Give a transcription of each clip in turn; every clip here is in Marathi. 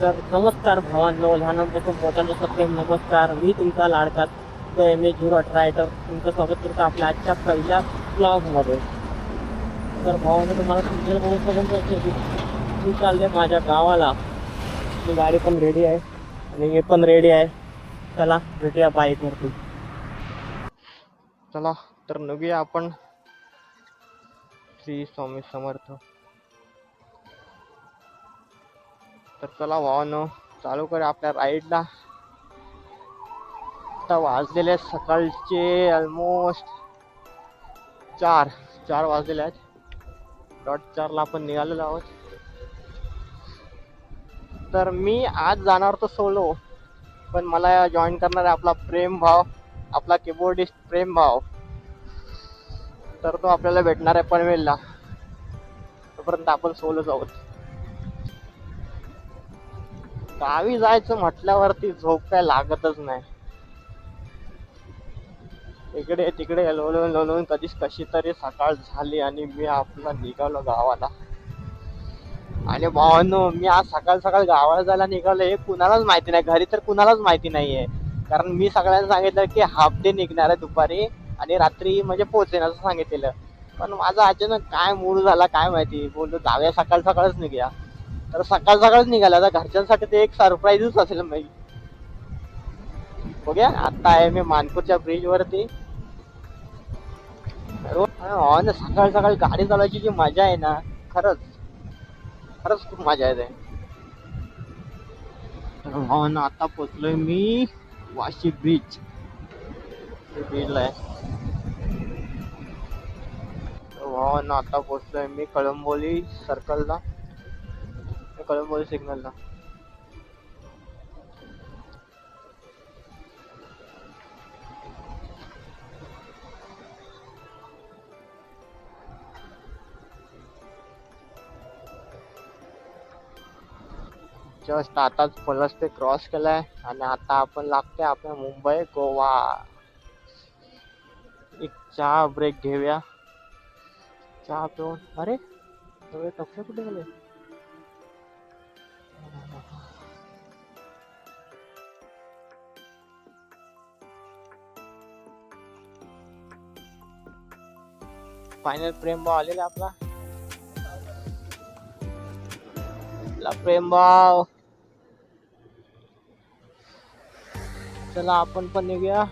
तर नमस्कार भावांनो, लहानांपासून मोठ्यांचा प्रेम नमस्कार. मी तुमचा लाडका MH018 रायटर तुमचं स्वागत करतो आपल्या आजच्या पहिल्या ब्लॉगमध्ये. तर भावांनो, तुम्हाला सिग्नल बघून मी चालले माझ्या गावाला. मी गाडी पण रेडी आहे आणि मी पण रेडी आहे. चला भेटूया बाईकवरती. चला तर निघूया आपण. श्री स्वामी समर्थ. तर चला भावांनो, चालू करूया आपल्या राईडला. आता वाजलेले आहेत सकाळचे ऑलमोस्ट 4 वाजलेले आहेत. डॉट 4ला आपण निघालेलो आहोत. तर मी आज जाणार तो सोलो, पण मला जॉईन करणार आहे आपला प्रेम भाव, आपला कीबोर्डिस्ट प्रेम भाव. तर तो आपल्याला भेटणार आहे पनवेलला. तोपर्यंत आपण सोलोच आहोत. गावी जायचं म्हटल्यावरती झोप काय लागतच नाही. इकडे तिकडे लोळून कधीच कशी तरी सकाळ झाली आणि मी आपला निघालो गावाला. आणि भावांनो, मी आज सकाळ सकाळ गावाला जायला निघालो हे कुणालाच माहिती नाही. घरी तर कुणालाच माहिती नाहीये, कारण मी सगळ्यांना सांगितलं की हाफ डे निघणार आहे दुपारी आणि रात्री म्हणजे पोहोचेन असं सांगितलेलं. पण माझा अचानक काय मूड झाला काय माहिती, बोललो जाऊया सकाळ सकाळच निघूया. तर सकाळ सकाळच निघाला. आता घरच्यांसाठी ते एक सरप्राईजच असेल. मी बघूया. आता आहे मी मानपूरच्या ब्रिज वरती. सकाळ सकाळी गाडी चालवायची जी मजा आहे ना, खरंच खरंच खूप मजा येते. ना आता पोचलोय मी वाशी ब्रिजला आहे. ना आता पोचलोय मी कळंबोली सर्कलला, कळंबोली सिग्नलला. जस्ट आताच पलस ते क्रॉस केलाय आणि आता आपण लागतोय आपल्या मुंबई गोवा. एक चहा ब्रेक घेऊया. चहा पिऊन अरे सगळे टपले कुठे गेले. फायनल प्रेम भाव आलेला आपला प्रेम भाव. चला आपण पण निघूया.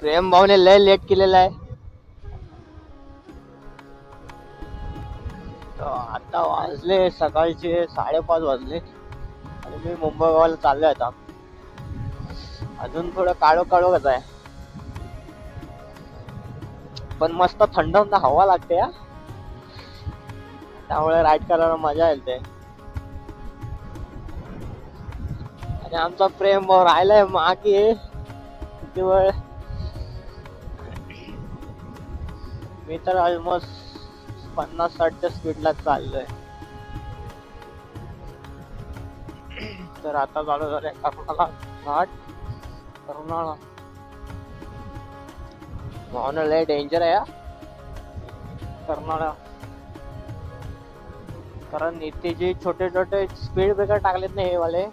प्रेम भावने लय लेट केलेला आहे. आता वाजले सकाळचे 5:30 वाजले आणि मी मुंबई गावाला चाललोय. आता अजून थोडं काळो काळोच आहे, पण मस्त थंड हवा लागते. त्यामुळे राईड करायला मजा येते. आणि आमचा प्रेम भाऊ राहिलाय मागे किती वेळ. मी तर ऑलमोस्ट 50-60च्या स्पीडला चाललोय. तर आता चालू झालंय कर्नाळा घाट. कर्नाळा भावना लय डेंजर आहे कर्नाळा, कारण इथे जे छोटे छोटे स्पीड ब्रेकर टाकलेत ना हे वाले,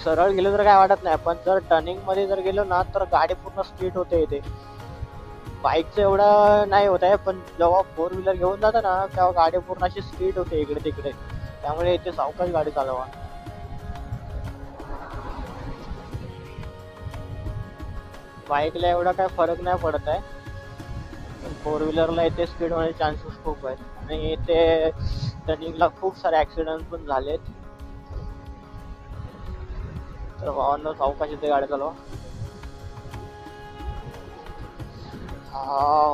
सरळ गेलो तर काय वाटत नाही, पण जर टर्निंग मध्ये जर गेलो ना तर गाडी पूर्ण स्पीड होते. इथे बाईकचं एवढं नाही होत आहे, पण जेव्हा 4 व्हीलर घेऊन जातं ना तेव्हा गाडी पूर्ण अशी स्पीड होते इकडे तिकडे. त्यामुळे इथे सावकाश गाडी चालवा. बाईकला एवढा काय फरक नाही पडत आहे, पण 4 व्हीलरला इथे स्पीड होण्याचे चान्सेस खूप आहेत. आणि इथे टर्निंगला खूप सारे ऍक्सिडेंट पण झालेत. तर भावांना सावकाश इथे गाडी चालवा.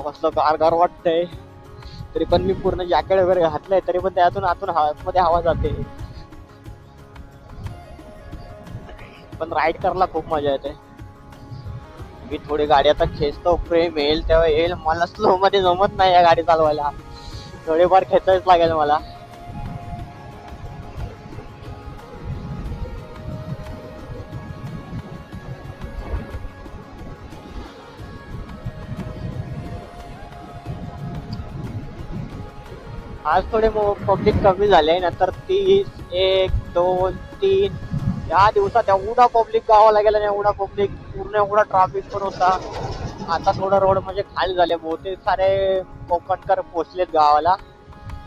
कसलं गारगार वाटतंय. तरी पण मी पूर्ण जॅकेट वगैरे घातलंय, तरी पण त्यातून आतून मध्ये हवा जाते. पण राईड करायला खूप मजा येते. मी थोडी गाडी आता खेचतो. प्रेम येईल तेव्हा येईल. मला स्लो मध्ये जमत नाही या गाडी चालवायला, थोडेफार खेचायच लागेल मला. आज थोडे पब्लिक कमी झाले, नंतर 30, 1, 2, 3 या दिवसात एवढा पब्लिक गावाला गेला आणि एवढा पब्लिक, पूर्ण एवढा ट्रॅफिक पण होता. आता थोडं रोड म्हणजे खाली झाले, बहुतेक सारे कोकणकर पोचलेत गावाला.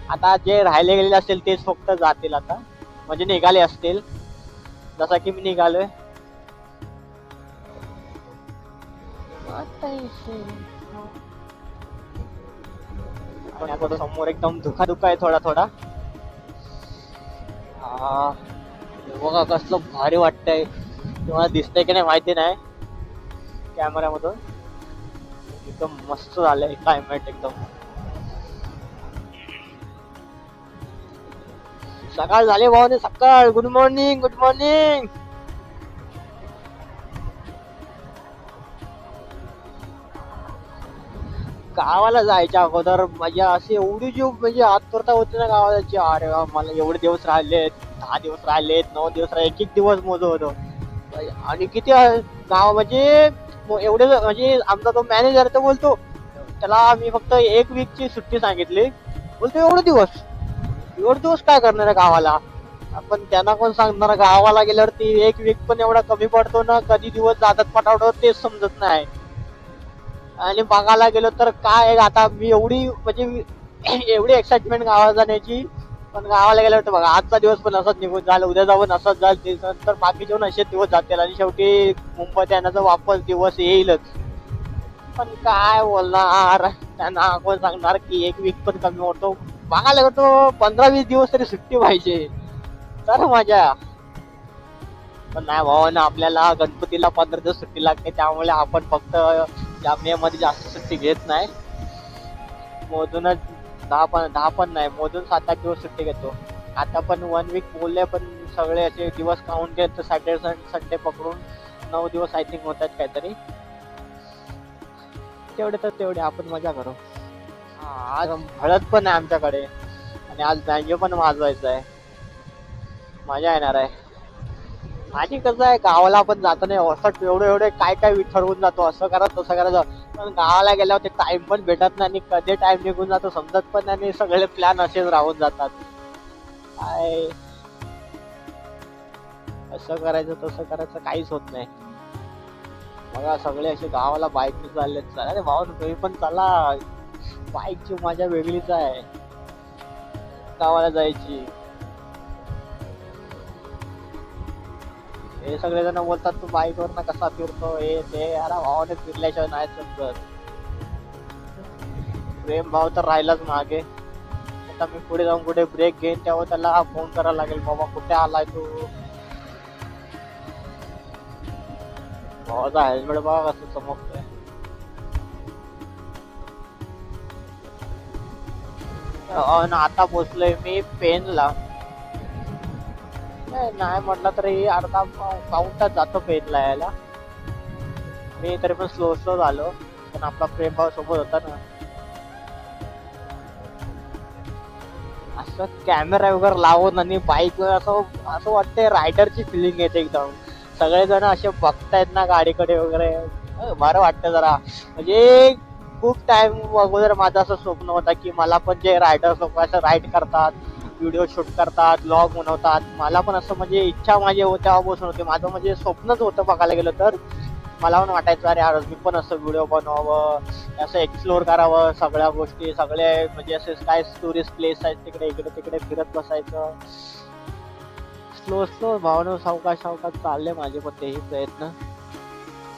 आता जे राहिले गेलेले असतील तेच फक्त जातील आता, म्हणजे निघाले असतील, जसा की मी निघालोय. समोर एकदम धुका धुका आहे थोडा थोडा. बघा कसलं भारी वाटतंय, तुम्हाला दिसतंय की नाही माहिती नाही कॅमेऱ्यामधून. एकदम मस्त झालंय क्लायमेट एकदम. सकाळ झाले भावाने, सकाळ. Good morning, good morning. गावाला जायच्या अगोदर म्हणजे अशी एवढी जीव म्हणजे आतुरता होती ना गावाला जायची. अरे वा, मला एवढे दिवस राहिलेत, 10 दिवस राहिलेत, 9 दिवस राहिले, एक एक दिवस मोजत होतो. आणि किती गाव म्हणजे एवढे, म्हणजे आमचा तो मॅनेजर तो बोलतो, त्याला मी फक्त 1 वीकची सुट्टी सांगितली. बोलतो एवढे दिवस काय करणार आहे गावाला. आपण त्यांना कोण सांगणार, गावाला गेल्यावरती 1 वीक पण एवढा कमी पडतो ना, कधी दिवस जातात पटावट तेच समजत नाही. आणि बघायला गेलो तर काय आता मी एवढी म्हणजे एवढी एक्साइटमेंट गावाला जाण्याची, पण गावाला गेल्यावर तर बघा आजचा दिवस पण असाच निघून झाला, उद्या जाऊन असंच जाईल, तर बाकीचे पण असेच दिवस जातील आणि शेवटी मुंबईत येण्याचा वापस दिवस येईलच. पण काय बोलणार, त्यांना कोण सांगणार की 1 वीक पण कमी होतो. बघायला गेलो 15-20 दिवस तरी सुट्टी पाहिजे तर मजा. पण नाही भावा ना, आपल्याला गणपतीला 15 दिवस सुट्टी लागते, त्यामुळे आपण फक्त मे मध्ये जास्त सुट्टी घेत नाही. मोजूनच 10 पण नाही, मोजून 7-8 दिवस सुट्टी घेतो. आता पण 1 वीक बोलले, पण सगळे असे दिवस काउंट केले तर सॅटर्डे संडे पकडून 9 दिवस आय थिंक होतात काहीतरी. तेवढे तर तेवढे आपण मजा करू. आज हळद पण आहे आमच्याकडे आणि आज बँजो पण वाजवायचं आहे, मजा येणार आहे. आणि कसं आहे, गावाला आपण जातो नाही असं एवढे काय काय ठरवून जातो, असं करा तसं करायचं. पण गावाला गेल्यावर ते टाइम पण भेटत नाही आणि कधी टाइम निघून जातो समजत पण नाही, आणि सगळे प्लॅन असेच राहून जातात. काय असं करायचं तसं करायचं काहीच होत नाही. बघा सगळे असे गावाला बाईक चालले. अरे भाऊ तुम्ही पण चला, बाईकची मजा वेगळीच आहे गावाला जायची. हे सगळे जण बोलतात तू बाईक वर ना कसा फिरतो हे ते, अरे भावाने फिरल्याशिवाय नाही समजत. प्रेम भाव तर राहिलाच मागे. आता मी पुढे जाऊन कुठे ब्रेक घेईन तेव्हा त्याला फोन करायला लागेल, बाबा कुठे आलाय तू. भावाचा हेल्मेट बघा कसं चमकतोय. आता पोचलोय मी पेनला. नाही म्हटलं तरी अर्धा पाऊण तास जातो पेनला यायला. मी तरी पण स्लो झालो, पण आपला प्रेम भाव सोबत होता ना. असं कॅमेरा वगैरे लावून आणि बाईक असं असं वाटतंय रायडरची फिलिंग येते एकदम. सगळेजण असे बघतायत ना गाडीकडे वगैरे, बरं वाटतं जरा. म्हणजे खूप टाइम अगोदर माझं असं स्वप्न होतं की मला पण जे रायडर्स लोक असं राईड करतात, व्हिडिओ शूट करतात, ब्लॉग बनवतात, मला पण असं म्हणजे इच्छा माझी तेव्हापासून होते. माझं म्हणजे स्वप्नच होतं बघायला गेलं तर. मला पण वाटायचं अरे यार मी पण असं व्हिडिओ बनवावं, असं एक्सप्लोर करावं सगळ्या गोष्टी, सगळे म्हणजे असे काय टुरिस्ट प्लेस आहेत तिकडे इकडे तिकडे फिरत बसायचं. स्लो भावना सावकाश चालले माझे पण तेही प्रयत्न,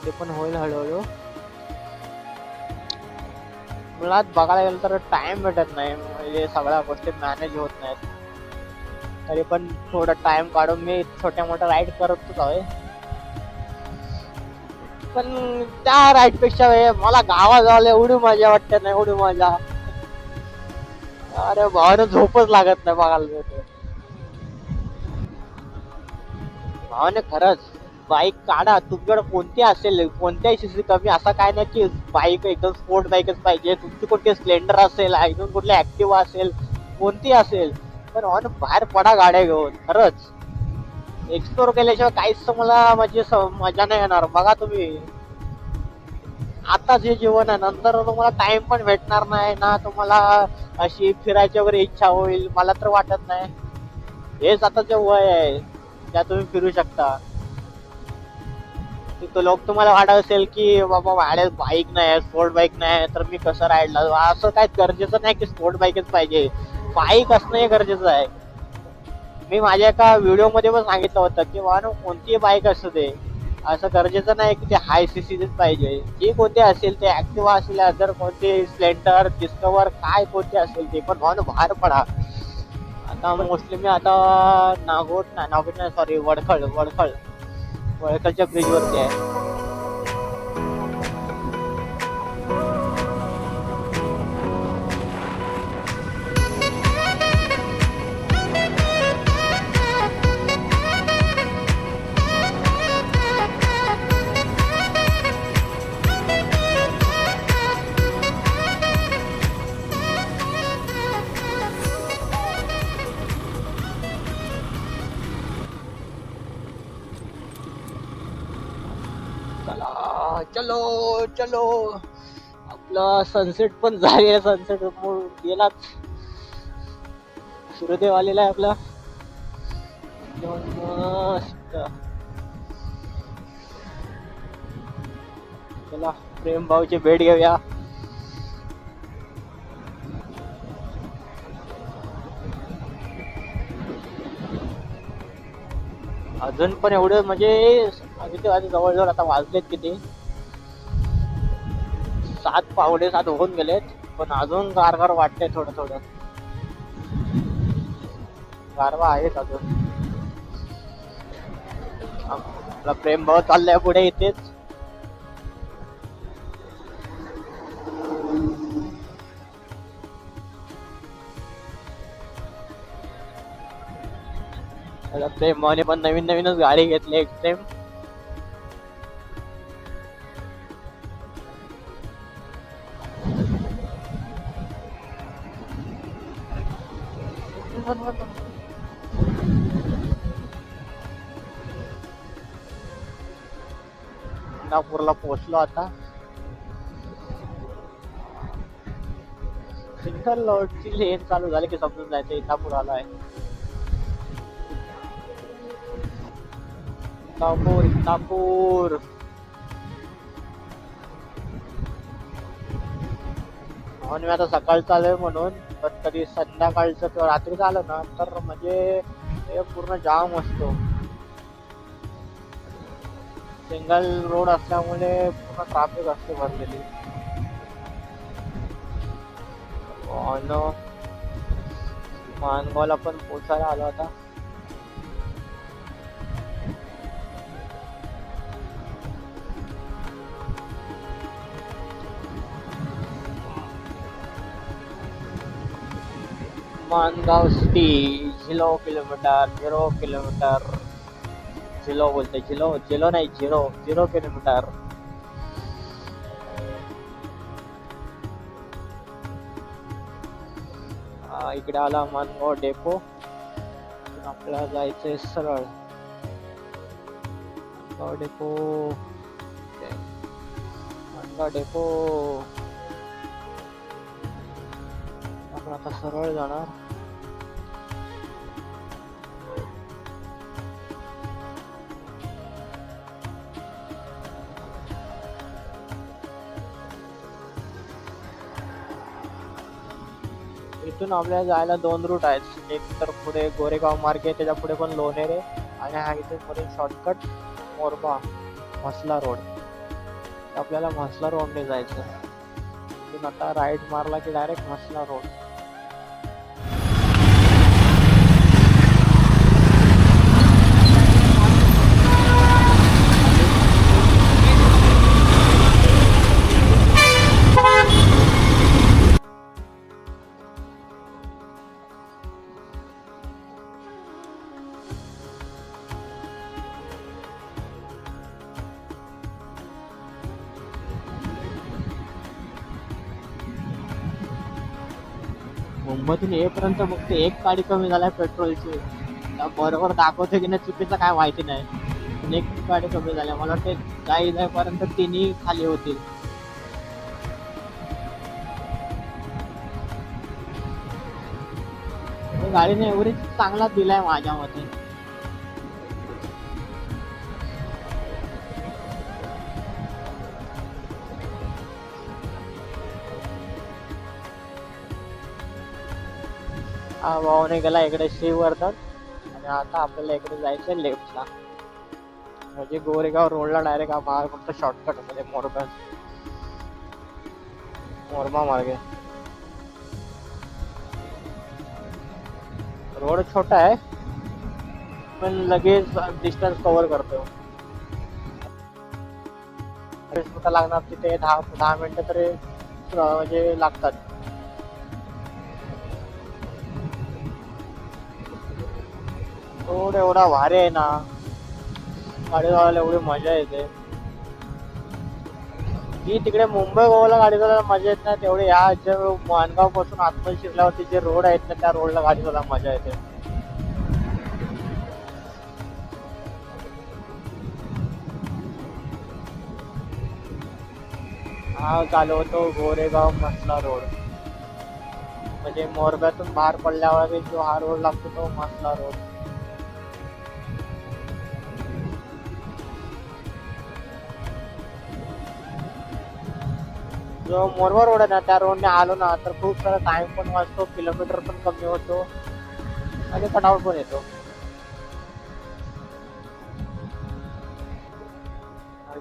ते पण होईल हळूहळू. मुळात बघायला गेलं तर टाइम भेटत नाही, म्हणजे सगळ्या गोष्टी मॅनेज होत नाहीत. तरी पण थोडा टाइम काढून मी छोट्या मोठ्या राईड करतच आहे. पण त्या राईड पेक्षा मला गावा जायला एवढी मजा वाटते ना, एवढी मजा. अरे भावानं झोपच लागत नाही बघायला. भावाने खरंच बाईक काढा, तुमच्याकडे कोणती असेल, कोणत्याही सीसी कमी, असा काय नाही की बाईक एकदम स्पोर्ट बाईकच पाहिजे. तुमची कोणती स्प्लेंडर असेल, अजून कुठली ऍक्टिव्हा असेल, कोणती असेल, पण बाहेर पडा गाड्या घेऊन. खरंच एक्सप्लोर केल्याशिवाय काहीच मला म्हणजे मजा नाही येणार. बघा तुम्ही आता जे जीवन आहे नंतर तुम्हाला टाइम पण भेटणार नाही ना, तुम्हाला अशी फिरायची वगैरे इच्छा होईल, मला तर वाटत नाही. हेच आताचे वय आहे त्या तुम्ही फिरू शकता. तिथं लोक तुम्हाला वाटत असेल की बाबा माझ्याकडे बाईक नाही, स्पोर्ट बाईक नाही, तर मी कसं राईडला जाऊ. असं काय गरजेचं नाही की स्पोर्ट बाईकच पाहिजे, बाईक असणं हे गरजेचं आहे. मी माझ्या एका व्हिडिओ मध्ये पण सांगितलं होतं की वाहन कोणतीही बाईक असू दे, असं गरजेचं नाही की ते हाय सीसीच पाहिजे. जी कोणती असेल ते ऍक्टिव्हा असेल, अदर कोणते स्प्लेंडर, डिस्कवर, काय कोणते असेल ते पण वाहन बाहेर पडा. आता मोस्टली मी आता नागोट नाही, सॉरी, वडखळच्या ब्रिज वरती आहे. चला चलो चलो, आपला सनसेट पण झाले, सनसेट गेलाच. सूर्यदेव आलेला आहे आपला मस्त. चला प्रेम भाऊची भेट घेऊया. अजून पण एवढं म्हणजे आधी जवळजवळ आता वाजलेत किती, 7:15 होऊन गेलेत, पण अजून गारगार वाटते. थोडं थोडं गारवा आहेच अजून. आपला प्रेम भाऊ चाललाय पुढे इथेच. प्रेम भाऊने पण नवीनच गाडी घेतली एक्स्ट्रीम. नागपूरला पोहोचलो आता. सिंगल रोडची लेन चालू झाली की समजून जायचं इंदापूर आलाय. इंदापूर म्हणून मी आता सकाळी चालू म्हणून, पण कधी संध्याकाळचं किंवा रात्री आलं ना तर म्हणजे ते पूर्ण जाम असतो. सिंगल रोड असल्यामुळे पूर्ण ट्रॅफिक असते भरलेली. मानगावला पण पोचायला आलो आता. Mangaon city 0 kilometre, 0 kilometre. झिलो बोलते, झिलो नाही, 0 किलोमीटर. इकडे आला मानगाव डेपो. आपल्याला जायचंय सरळ मानगाव डेपो. आपण आता सरळ जाणार. इथून आपल्याला जायला 2 रूट आहेत. एक तर पुढे गोरेगाव मार्गे, त्याच्या पुढे पण लोणेरे, आणि हा इथे पुढे शॉर्टकट मोरबा म्हसला रोड. आपल्याला म्हसला रोडने जायचं. इथून आता राईट मारला की डायरेक्ट म्हसला रोड. मुंबईतून येईपर्यंत फक्त एक गाडी कमी झालाय पेट्रोलची. बरोबर दाखवते की नाही चुकीचं काय माहिती नाही, पण एक गाडी कमी झाल्या. मला वाटते जाईपर्यंत 3 खाली होतील. गाडीने एवढी चांगला दिलाय माझ्या मते. हा भाऊने गेला इकडे श्रीवर्धन आणि आता आपल्याला इकडे जायचं लेफ्टला, म्हणजे गोरेगाव रोडला डायरेक्ट हा बाहेर फक्त शॉर्टकट मध्ये मोरमा मार्गे. रोड छोटा आहे पण लगेच डिस्टन्स कव्हर करतो. लागणार तिथे 10 मिनिटं तरी म्हणजे लागतात. रोड एवढा भारी आहे ना, गाडी चालवायला एवढी मजा येते. ही तिकडे मुंबई गोवाला गाडी चालवायला मजा येत नाही तेवढे ह्या जे माणगाव पासून आतमध्ये शिरल्यावरती जे रोड आहेत ना त्या रोडला गाडी चालवायला मजा येते. हा चालवतो गोरेगाव मसला रोड, म्हणजे मोरब्यातून बाहेर पडल्यावर जो हा रोड लागतो तो मसला रोड. जो मोरवा रोड आहे ना त्या रोडने आलो ना तर खूप सारा टाइम पण वाचतो, किलोमीटर पण कमी होतो आणि कटआउट पण येतो.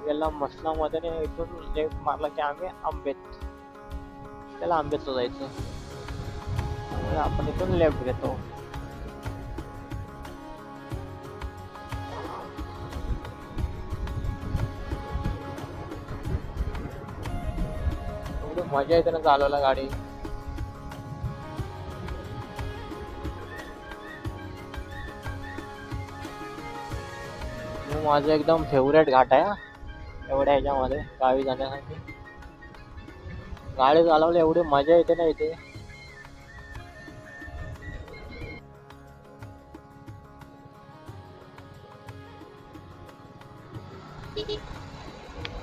गेला मसला मध्ये इथून लेफ्ट मारला की आम्ही आंबेत, त्याला आंबेतला जायचं. आपण इथून लेफ्ट घेतो. एवढी मजा येते ना चालवायला गाडी. माझं एकदम फेवरेट घाट आहे एवढ्या ह्याच्यामध्ये गावी जाण्यासाठी. गाडी चालवली एवढी मजा येते ना इथे.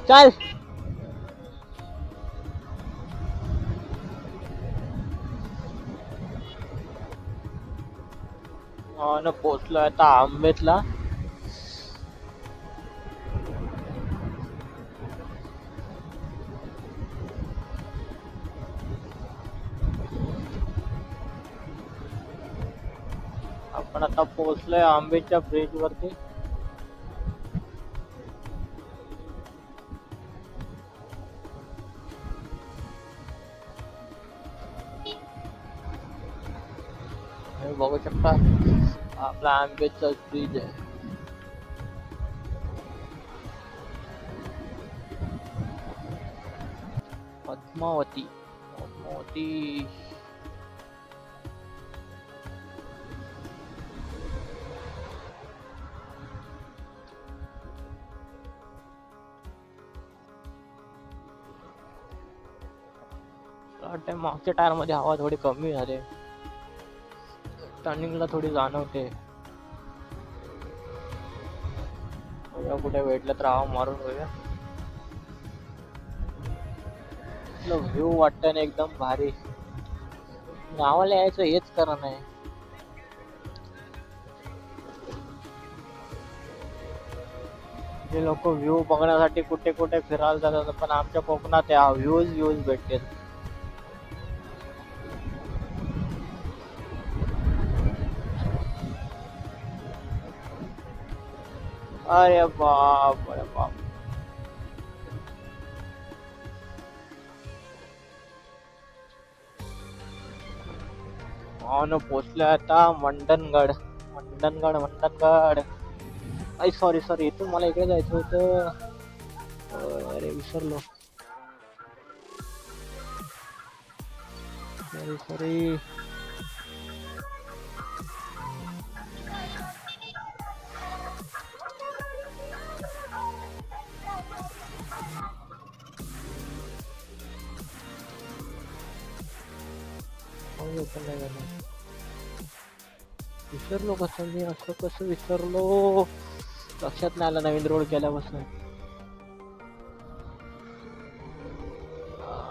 चल ना पोचलो आता आंबेतला. आपण आता पोहोचलोय आंबेच्या ब्रिज वरती. बघू शकता आपला आंबेचा ब्रिज आहे. पद्मावती पद्मावती मागच्या टायर मध्ये हवा थोडी कमी झाली, टर्निंगला थोडी जाणवते. कुठे भेटलं तर हवा मारून होऊया. व्ह्यू वाटतं ना एकदम भारी. गावाला यायचं हेच कारण आहे. जे लोक व्ह्यू बघण्यासाठी कुठे कुठे फिरायला जातात पण आमच्या कोकणात या व्ह्यूज भेटते. अरे बाप अरे बाप. पोचलोय आता मंडनगड. आई सॉरी इथून मला इकडे जायचं होतं. अरे विसरलो. सॉरी. विसरलो कसं मी, असं कसं विसरलो, लक्षात नाही आलं नवीन रोड केल्यापासून.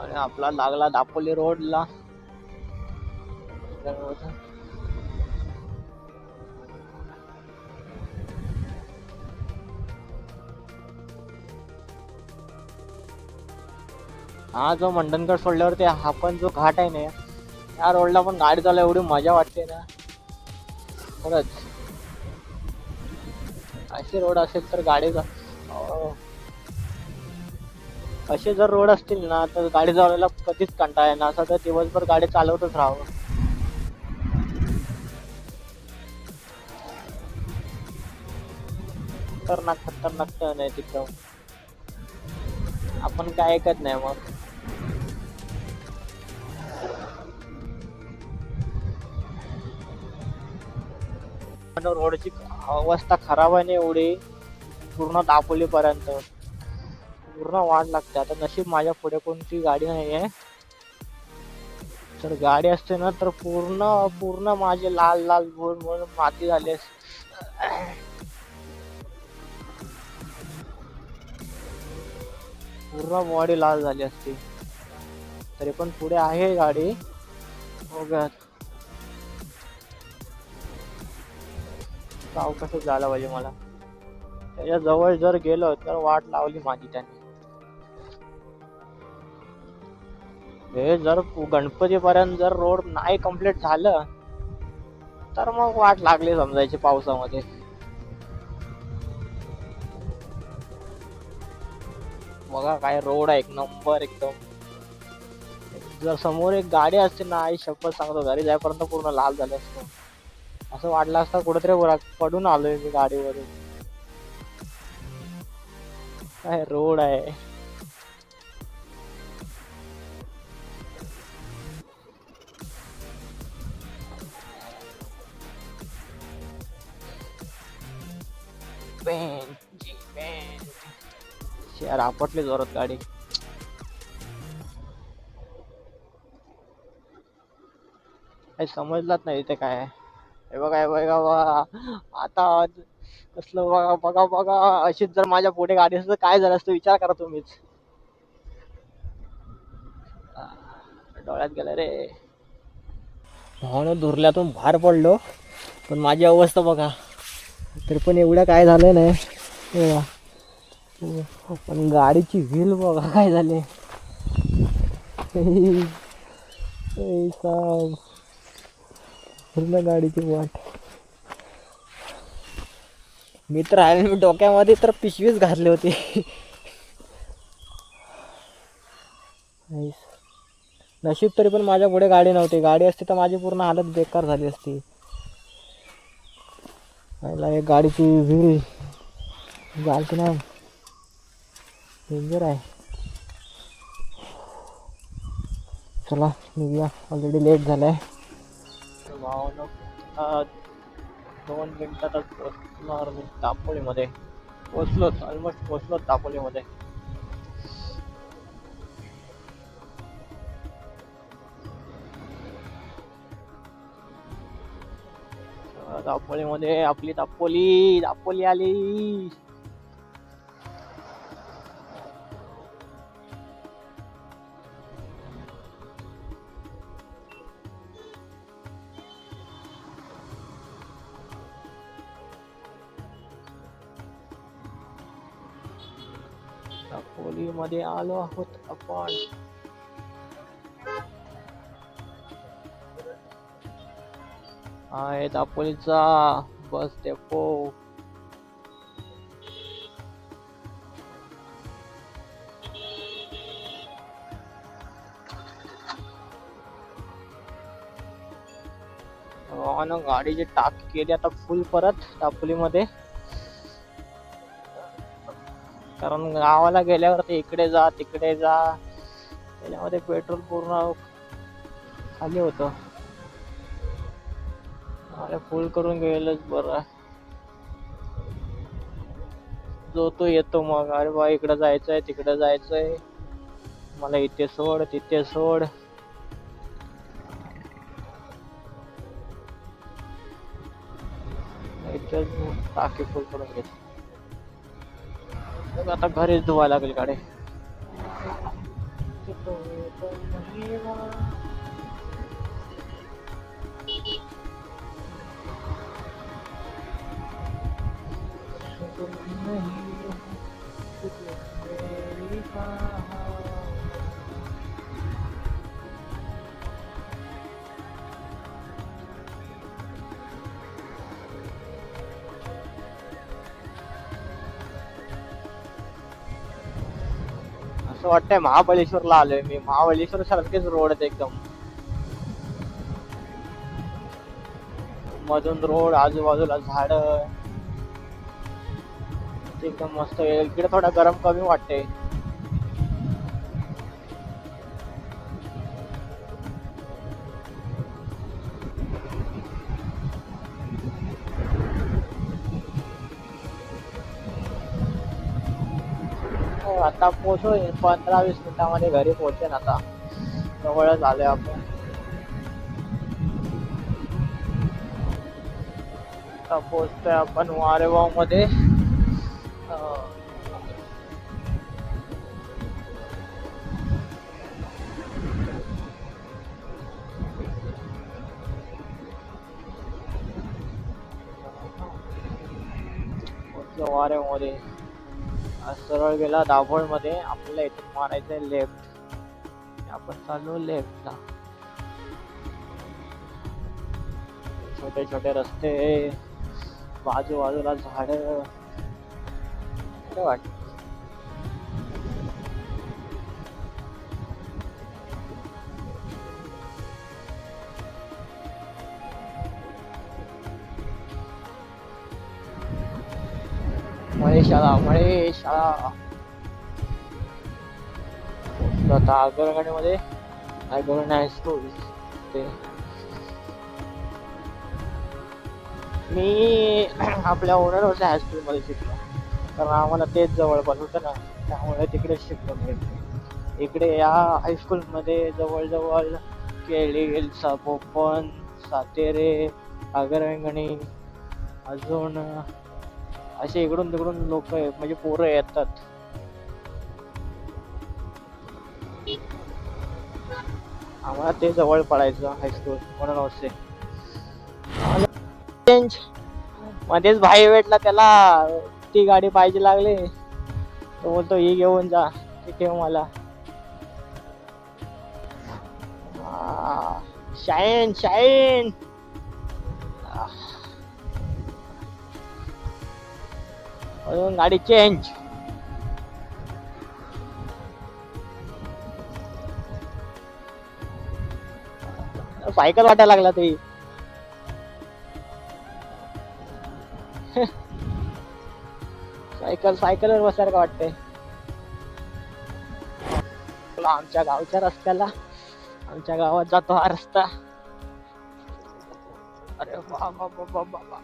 आणि आपला लागला दापोली रोडला. हा जो मंडणगड सोडल्यावरती हा पण जो घाट आहे ना, या रोडला पण गाडी चालवायला एवढी मजा वाटते ना खरंच. असे रोड असेल तर गाडी असे जर रोड असतील ना तर गाडी चालवायला कधीच कंटाळा येणार, असं तर दिवसभर गाडी चालवतच राहावं. खतरनाक खतरनाक टर्न आहे तिथं, आपण काय ऐकत नाही मग. पण रोडची अवस्था खराब आहे ना एवढी, पूर्ण दापोली पर्यंत पूर्ण वाट लागते. आता नशीब माझ्या पुढे कोणती गाडी नाही आहे, तर गाडी असते ना तर पूर्ण पूर्ण माझे लाल लाल बोल माती झाली असते. पूर्ण बॉडी लाल झाली असती. तरी पण पुढे आहे गाडी. बघा सावकाशच झाला पाहिजे मला. त्याच्या जवळ जर गेलो तर वाट लावली माझी त्यांनी. हे जर गणपती पर्यंत जर रोड नाही कम्प्लीट झालं तर मग वाट लागली समजायची पावसामध्ये. बघा काय रोड आहे, एक नंबर एकदम. जर समोर एक गाडी असते ना, आई शपथ सांगतो घरी जाईपर्यंत पूर्ण लाल झालं असतं. असं वाटलं असतं कुठेतरी पडून आलोय मी गाडीवरून. काय रोड आहे. शेअर आपटली जोरात गाडी. काही समजलाच नाही इथे काय आहे. हे बघा हे बघा बघा. आता कसलं बघा बघा बघा. अशीच जर माझ्या पुढे गाडी असतं काय झालं असतं विचार करा तुम्हीच. डोळ्यात गेलं रे. म्हणून धुरल्यातून बाहेर पडलो, पण माझी अवस्था बघा. तरी पण एवढं काय झालं नाही, पण गाडीची व्हील बघा काय झाले. पूर्ण गाडीची वाट. मी तर आहे, मी डोक्यामध्ये तर पिशवीच घातली होती. नशीब तरी पण माझ्या पुढे गाडी नव्हती. गाडी असती तर माझी पूर्ण हालत बेकार झाली असती. एक गाडीची व्हील झाली ना, डेंजर आहे. चला निघूया, ऑलरेडी लेट झालाय. 2 मिनिटातच पोचणार मी दापोलीमध्ये. पोचलोच, ऑलमोस्ट पोचलोच दापोलीमध्ये. दापोलीमध्ये आपली दापोली आली. दापोलीमध्ये आलो आहोत आपण. आहे दापोलीचा बस डेपो. गाडीची टाकी केली आता फुल परत दापोलीमध्ये. कारण गावाला गेल्यावर ते इकडे जा तिकडे जा, त्याच्यामध्ये पेट्रोल पूर्ण खाली होतं. अरे फुल करून गेलंच बरं. जो तो येतो मग, अरे बा इकडे जायचंय तिकडे जायचंय, मला इथे सोड तिथे सोड. टाकी फुल करून घेत. आता घरीच धुवा लागेल गाडी. असं वाटतंय महाबळेश्वरला आलोय मी. महाबळेश्वर सारखेच रोड आहेत एकदम. मधून रोड, आजूबाजूला झाड, एकदम मस्त. इकडे थोडा गरम कमी वाटते. हो, आता पोहोचू 15-20 मिनिटामध्ये घरी पोहोचेन. आता जवळच आलोय आपण. आता पोहोचतोय आपण वारेगाव मध्ये. वारेगाव मध्ये सरळ गेला दाभोळ मध्ये. आपल्याला इथून मारायचंय लेफ्ट. आपण चालू लेफ्टला. छोटे छोटे रस्ते, बाजूबाजूला झाड, वाटत. मळेशाळा, मळेशाळा. आता आगरवाडीमध्ये आगरवाडी हायस्कूल. ते मी आपल्या ओनरवरच्या हायस्कूल मध्ये शिकलो, कारण आम्हाला तेच जवळपास होतं ना, त्यामुळे तिकडेच शिकलो मी. इकडे या हायस्कूल मध्ये जवळजवळ केळी, बोपण, सातेरे, आगरवेंगणी, अजून असे इकडून तिकडून लोक म्हणजे पोरं येतात. आम्हाला ते जवळ पडायचं हायस्कूल म्हणून असे. मध्येच भाई भेटला, त्याला ती गाडी पाहिजे लागली. तो बोलतो ही घेऊन जा, ती ठेव मला. Shine shine. अजून गाडी चेंज. सायकल वाटायला लागला ते. सायकलवर बसायला वाटतंय. आमच्या गावच्या रस्त्याला, आमच्या गावात जातो हा रस्ता. अरे बाबा बाबा बाबा.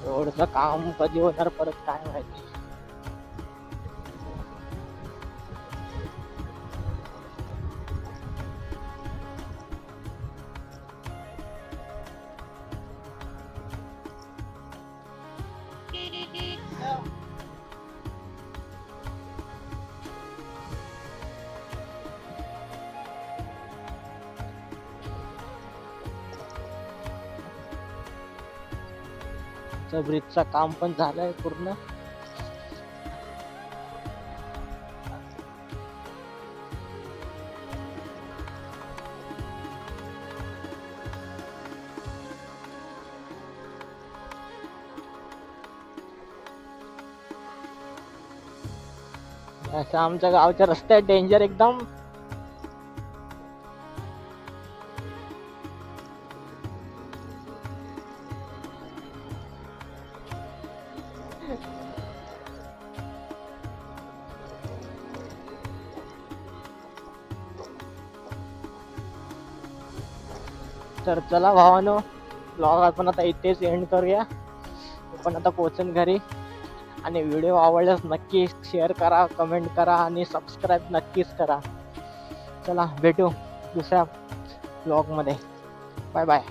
रोडचं काम कधी होणार परत काय माहिती. ब्रिजचं काम पण झालंय पूर्ण. असं आमच्या गावच्या रस्ते डेंजर एकदम. तर चला भावानो, ब्लॉग आपण आता इथेच एंड करूया. आपण आता पोहोचून घरी. आणि व्हिडिओ आवडल्यास नक्की शेअर करा, कमेंट करा आणि सबस्क्राईब नक्कीच करा. चला भेटू दुसऱ्या ब्लॉगमध्ये. Bye bye.